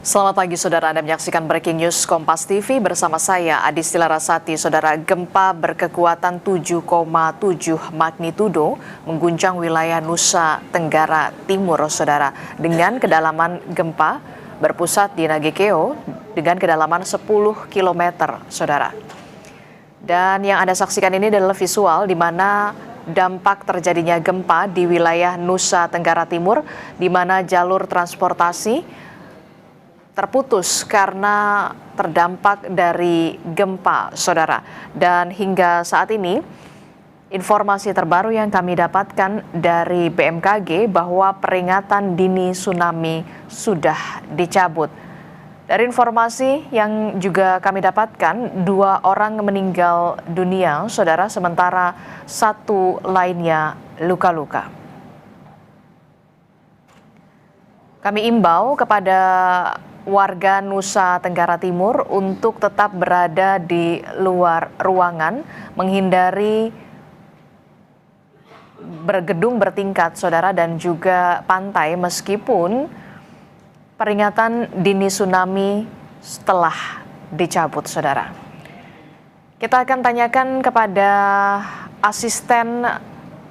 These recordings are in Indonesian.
Selamat pagi saudara, Anda menyaksikan Breaking News Kompas TV bersama saya Adistila Rasati. Saudara, gempa berkekuatan 7,7 magnitudo mengguncang wilayah Nusa Tenggara Timur, saudara. Dengan kedalaman gempa berpusat di Nagekeo dengan kedalaman 10 km, saudara. Dan yang Anda saksikan ini adalah visual di mana dampak terjadinya gempa di wilayah Nusa Tenggara Timur, di mana jalur transportasi terputus karena terdampak dari gempa, saudara. Dan hingga saat ini, informasi terbaru yang kami dapatkan dari BMKG bahwa peringatan dini tsunami sudah dicabut. Dari informasi yang juga kami dapatkan, 2 orang meninggal dunia, saudara, sementara 1 lainnya luka-luka. Kami imbau kepada warga Nusa Tenggara Timur untuk tetap berada di luar ruangan, menghindari gedung bertingkat, saudara, dan juga pantai meskipun peringatan dini tsunami telah dicabut, saudara. Kita akan tanyakan kepada asisten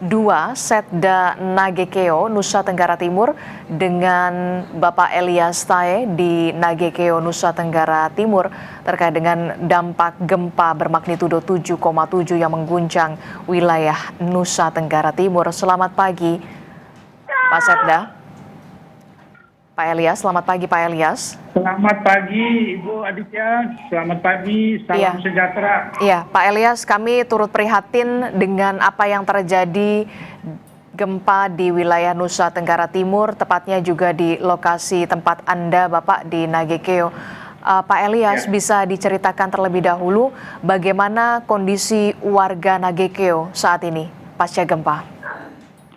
2 Setda Nagekeo Nusa Tenggara Timur dengan Bapak Elias Tae di Nagekeo Nusa Tenggara Timur terkait dengan dampak gempa bermagnitudo 7,7 yang mengguncang wilayah Nusa Tenggara Timur. Selamat pagi Pak Setda. Pak Elias, selamat pagi Pak Elias. Selamat pagi Ibu Aditya, selamat pagi, salam sejahtera. Iya, Pak Elias, kami turut prihatin dengan apa yang terjadi gempa di wilayah Nusa Tenggara Timur, tepatnya juga di lokasi tempat Anda, Bapak, di Nagekeo. Pak Elias, bisa diceritakan terlebih dahulu bagaimana kondisi warga Nagekeo saat ini pasca gempa?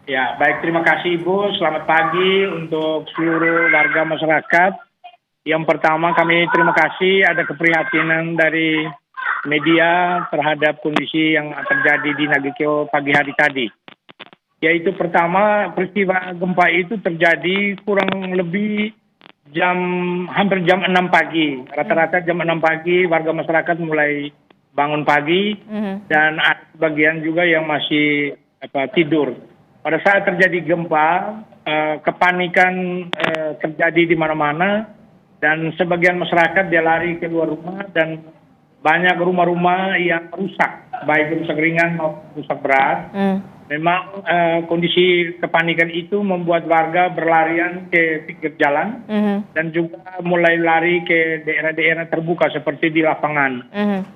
Ya, baik, terima kasih Ibu. Selamat pagi untuk seluruh warga masyarakat. Yang pertama kami terima kasih ada keprihatinan dari media terhadap kondisi yang terjadi di Nagekeo pagi hari tadi. Yaitu pertama, peristiwa gempa itu terjadi kurang lebih hampir jam 6 pagi. Rata-rata jam 6 pagi warga masyarakat mulai bangun pagi dan ada bagian juga yang masih tidur. Pada saat terjadi gempa, kepanikan terjadi di mana-mana dan sebagian masyarakat dia lari keluar rumah dan banyak rumah-rumah yang rusak, baik rusak ringan maupun rusak berat. Memang kondisi kepanikan itu membuat warga berlarian ke pinggir jalan dan juga mulai lari ke daerah-daerah terbuka seperti di lapangan.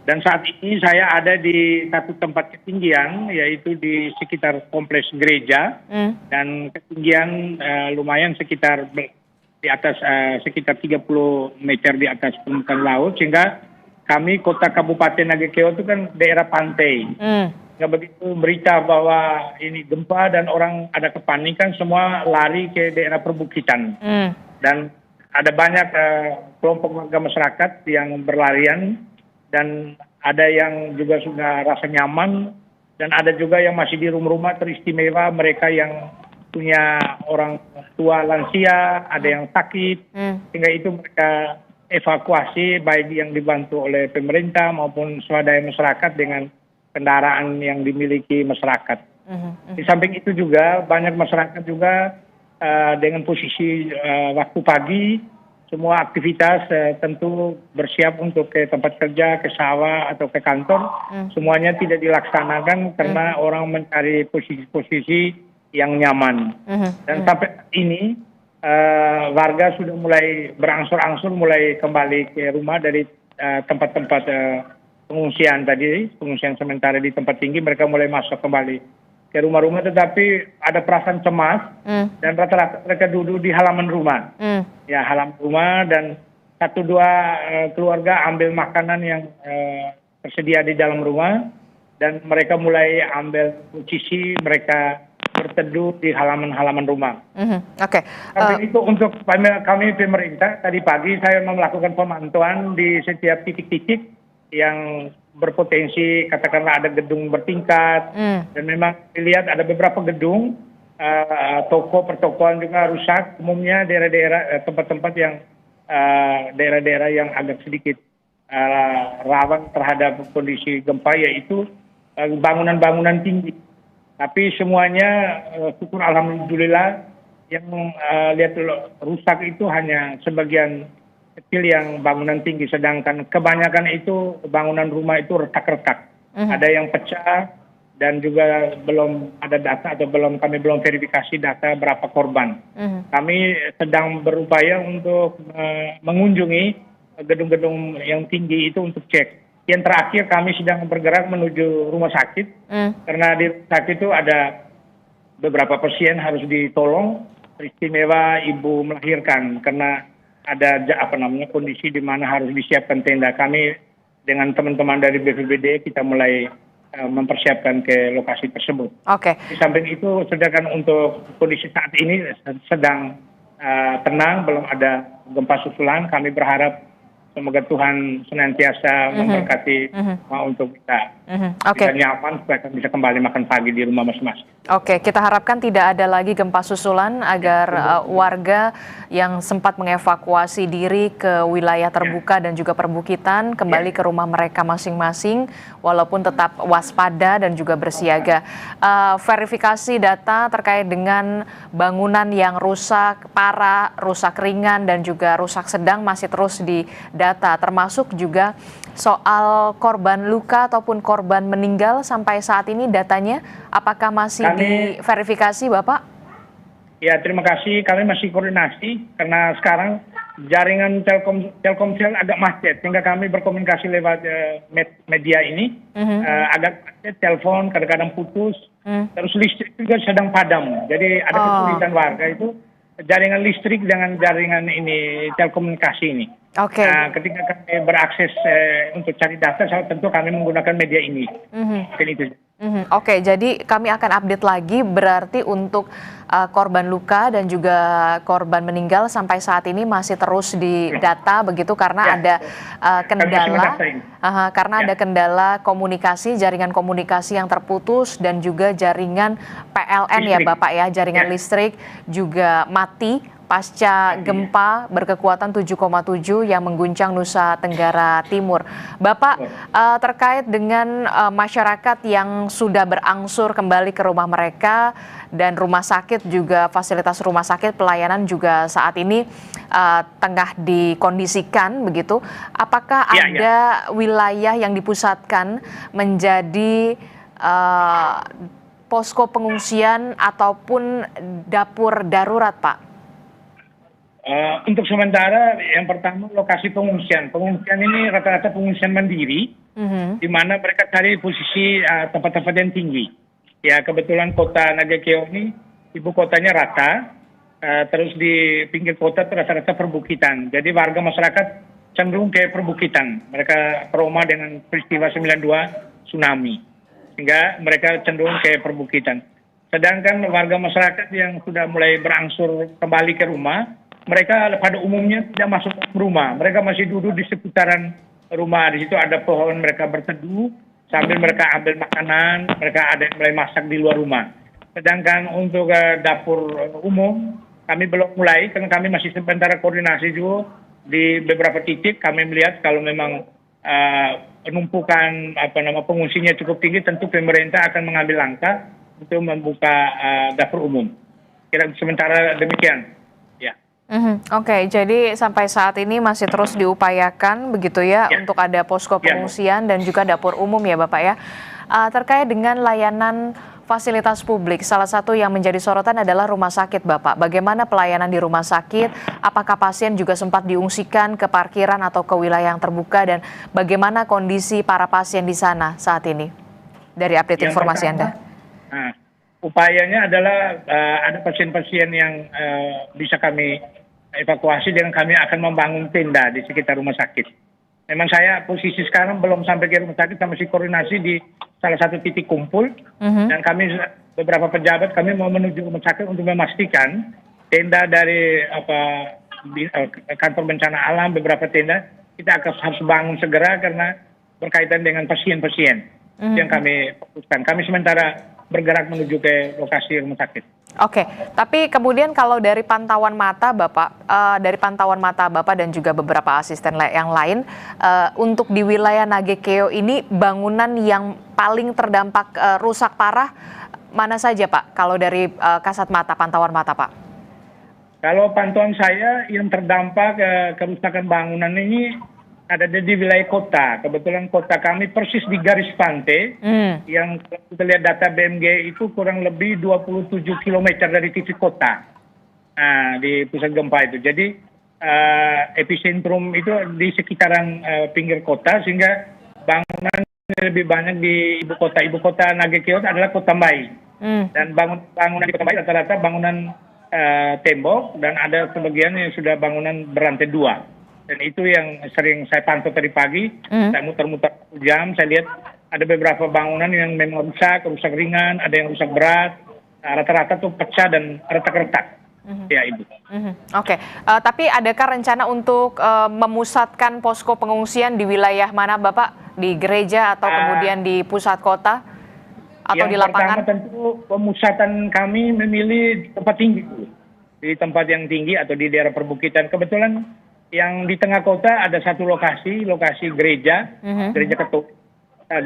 Dan saat ini saya ada di satu tempat ketinggian, yaitu di sekitar kompleks gereja dan ketinggian lumayan sekitar di atas sekitar 30 meter di atas permukaan laut, sehingga kami kota Kabupaten Nagekeo itu kan daerah pantai. Nggak begitu berita bahwa ini gempa dan orang ada kepanikan, semua lari ke daerah perbukitan. Dan ada banyak kelompok warga masyarakat yang berlarian dan ada yang juga sudah rasa nyaman dan ada juga yang masih di rumah-rumah teristimewa, mereka yang punya orang tua lansia, ada yang sakit, sehingga itu mereka evakuasi baik yang dibantu oleh pemerintah maupun swadaya masyarakat dengan kendaraan yang dimiliki masyarakat. Di samping itu juga banyak masyarakat juga dengan posisi waktu pagi, semua aktivitas tentu bersiap untuk ke tempat kerja, ke sawah atau ke kantor, semuanya tidak dilaksanakan karena orang mencari posisi-posisi yang nyaman. Dan sampai ini warga sudah mulai berangsur-angsur mulai kembali ke rumah dari tempat-tempat pengungsian tadi, pengungsian sementara di tempat tinggi, mereka mulai masuk kembali ke rumah-rumah, tetapi ada perasaan cemas dan rata-rata mereka duduk di halaman rumah. Ya, halaman rumah, dan 1-2 keluarga ambil makanan yang tersedia di dalam rumah dan mereka mulai ambil posisi mereka berteduh di halaman-halaman rumah. Tapi itu untuk kami pemerintah, tadi pagi saya melakukan pemantauan di setiap titik-titik yang berpotensi, katakanlah ada gedung bertingkat, dan memang dilihat ada beberapa gedung, toko pertokoan juga rusak, umumnya daerah-daerah tempat-tempat yang daerah-daerah yang agak sedikit rawan terhadap kondisi gempa, yaitu bangunan-bangunan tinggi. Tapi semuanya syukur alhamdulillah yang lihat rusak itu hanya sebagian kecil yang bangunan tinggi, sedangkan kebanyakan itu bangunan rumah itu retak-retak. Ada yang pecah dan juga belum ada data atau kami belum verifikasi data berapa korban. Kami sedang berupaya untuk mengunjungi gedung-gedung yang tinggi itu untuk cek. Yang terakhir kami sedang bergerak menuju rumah sakit karena di rumah sakit itu ada beberapa pasien harus ditolong, teristimewa ibu melahirkan karena ada kondisi di mana harus disiapkan tenda. Kami dengan teman-teman dari BPBD kita mulai mempersiapkan ke lokasi tersebut. Oke. Di samping itu, sedangkan untuk kondisi saat ini sedang tenang, belum ada gempa susulan. Kami berharap semoga Tuhan senantiasa memberkati untuk kita. Bisa nyaman supaya kita bisa kembali makan pagi di rumah masing-masing. Oke, kita harapkan tidak ada lagi gempa susulan agar warga yang sempat mengevakuasi diri ke wilayah terbuka dan juga perbukitan kembali ke rumah mereka masing-masing, walaupun tetap waspada dan juga bersiaga. Verifikasi data terkait dengan bangunan yang rusak parah, rusak ringan, dan juga rusak sedang masih terus didata, termasuk juga soal korban luka ataupun korban meninggal sampai saat ini datanya apakah masih diverifikasi, Bapak? Ya, terima kasih. Kami masih koordinasi karena sekarang jaringan Telkomsel agak macet sehingga kami berkomunikasi lewat media ini agak macet, telepon kadang-kadang putus, terus listrik juga sedang padam. Jadi ada kesulitan warga itu jaringan listrik dengan jaringan ini telekomunikasi ini. Oke. Nah, ketika kami berakses untuk cari data, tentu kami menggunakan media ini. Itu. Oke, jadi kami akan update lagi berarti untuk korban luka dan juga korban meninggal sampai saat ini masih terus didata begitu karena ada kendala ada kendala komunikasi, jaringan komunikasi yang terputus dan juga jaringan PLN listrik. Ya Bapak ya, jaringan listrik juga mati pasca gempa berkekuatan 7,7 yang mengguncang Nusa Tenggara Timur. Bapak, terkait dengan masyarakat yang sudah berangsur kembali ke rumah mereka dan rumah sakit juga, fasilitas rumah sakit pelayanan juga saat ini tengah dikondisikan begitu. Apakah ada wilayah yang dipusatkan menjadi posko pengungsian ataupun dapur darurat, Pak? Untuk sementara, yang pertama lokasi pengungsian. Pengungsian ini rata-rata pengungsian mandiri, di mana mereka cari posisi tempat-tempat yang tinggi. Ya, kebetulan kota Nagakeo ini ibu kotanya rata, terus di pinggir kota rata-rata perbukitan. Jadi warga masyarakat cenderung ke perbukitan. Mereka trauma dengan peristiwa 92 tsunami, sehingga mereka cenderung ke perbukitan. Sedangkan warga masyarakat yang sudah mulai berangsur kembali ke rumah, mereka pada umumnya tidak masuk ke rumah. Mereka masih duduk di seputaran rumah. Di situ ada pohon, mereka berteduh sambil mereka ambil makanan, mereka ada yang mulai masak di luar rumah. Sedangkan untuk dapur umum, kami belum mulai karena kami masih sementara koordinasi juga di beberapa titik. Kami melihat kalau memang penumpukan pengungsinya cukup tinggi, tentu pemerintah akan mengambil langkah untuk membuka dapur umum. Kira sementara demikian. Oke, jadi sampai saat ini masih terus diupayakan begitu ya untuk ada posko pengungsian dan juga dapur umum ya Bapak ya. Terkait dengan layanan fasilitas publik, salah satu yang menjadi sorotan adalah rumah sakit Bapak. Bagaimana pelayanan di rumah sakit? Apakah pasien juga sempat diungsikan ke parkiran atau ke wilayah yang terbuka, dan bagaimana kondisi para pasien di sana saat ini? Dari update informasi Anda. Upayanya adalah ada pasien-pasien yang bisa kami evakuasi dengan kami akan membangun tenda di sekitar rumah sakit. Memang saya posisi sekarang belum sampai ke rumah sakit, kita masih koordinasi di salah satu titik kumpul, dan kami beberapa pejabat kami mau menuju rumah sakit untuk memastikan tenda dari kantor bencana alam, beberapa tenda kita akan harus bangun segera karena berkaitan dengan pasien-pasien yang kami fokuskan. Kami sementara bergerak menuju ke lokasi rumah sakit. Oke, tapi kemudian kalau dari pantauan mata Bapak, dan juga beberapa asisten yang lain, untuk di wilayah Nagekeo ini bangunan yang paling terdampak rusak parah mana saja Pak? Kalau dari kasat mata, pantauan mata Pak? Kalau pantauan saya yang terdampak kerusakan bangunan ini ada di wilayah kota. Kebetulan kota kami persis di garis pantai, yang kita lihat data BMG itu kurang lebih 27 km dari titik kota, di pusat gempa itu. Jadi epicentrum itu di sekitaran pinggir kota, sehingga bangunan lebih banyak di ibu kota. Ibu kota Nagekeo adalah Kota Mbai. Dan bangunan di Kota Mbai rata-rata bangunan tembok, dan ada sebagian yang sudah bangunan berantai 2. Dan itu yang sering saya pantau tadi pagi. Saya muter-muter jam, saya lihat ada beberapa bangunan yang memang rusak ringan, ada yang rusak berat. Rata-rata tuh pecah dan retak-retak. Ya, Ibu. Oke, tapi adakah rencana untuk memusatkan posko pengungsian di wilayah mana Bapak? Di gereja atau kemudian di pusat kota? Atau di lapangan? Yang pertama tentu pemusatan kami memilih tempat tinggi. Di tempat yang tinggi atau di daerah perbukitan. Kebetulan yang di tengah kota ada satu lokasi gereja, gereja Katolik,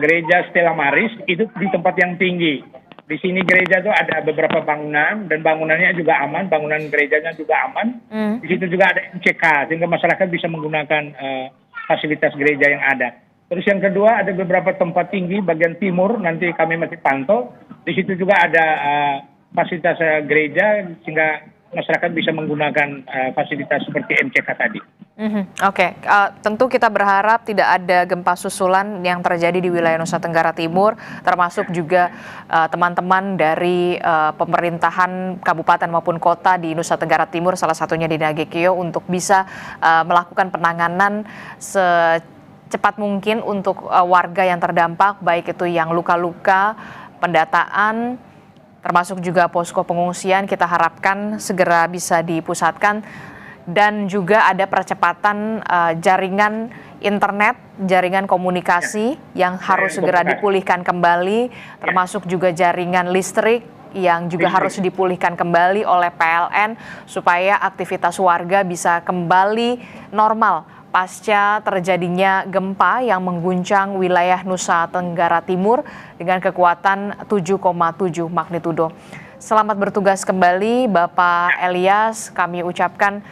gereja Stella Maris, itu di tempat yang tinggi. Di sini gereja itu ada beberapa bangunan, dan bangunannya juga aman, bangunan gerejanya juga aman. Di situ juga ada MCK, sehingga masyarakat bisa menggunakan fasilitas gereja yang ada. Terus yang kedua ada beberapa tempat tinggi bagian timur, nanti kami masih pantau. Di situ juga ada fasilitas gereja, sehingga masyarakat bisa menggunakan fasilitas seperti MCK tadi. Oke, tentu kita berharap tidak ada gempa susulan yang terjadi di wilayah Nusa Tenggara Timur, termasuk juga teman-teman dari pemerintahan kabupaten maupun kota di Nusa Tenggara Timur, salah satunya di Nagekeo, untuk bisa melakukan penanganan secepat mungkin untuk warga yang terdampak, baik itu yang luka-luka, pendataan, termasuk juga posko pengungsian. Kita harapkan segera bisa dipusatkan, dan juga ada percepatan jaringan internet, jaringan komunikasi yang harus segera dipulihkan kembali, termasuk juga jaringan listrik yang juga harus dipulihkan kembali oleh PLN, supaya aktivitas warga bisa kembali normal pasca terjadinya gempa yang mengguncang wilayah Nusa Tenggara Timur dengan kekuatan 7,7 magnitudo. Selamat bertugas kembali Bapak Elias, kami ucapkan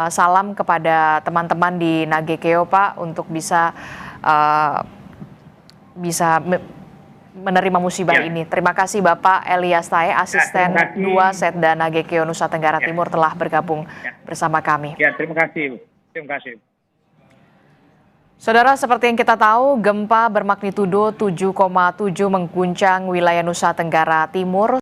salam kepada teman-teman di Nagekeo Pak, untuk bisa menerima musibah ini. Terima kasih Bapak Elias Tae, asisten 2 Setda Nagekeo Nusa Tenggara Timur, telah bergabung bersama kami. Ya, terima kasih. Terima kasih. Saudara, seperti yang kita tahu, gempa bermagnitudo 7,7 mengguncang wilayah Nusa Tenggara Timur.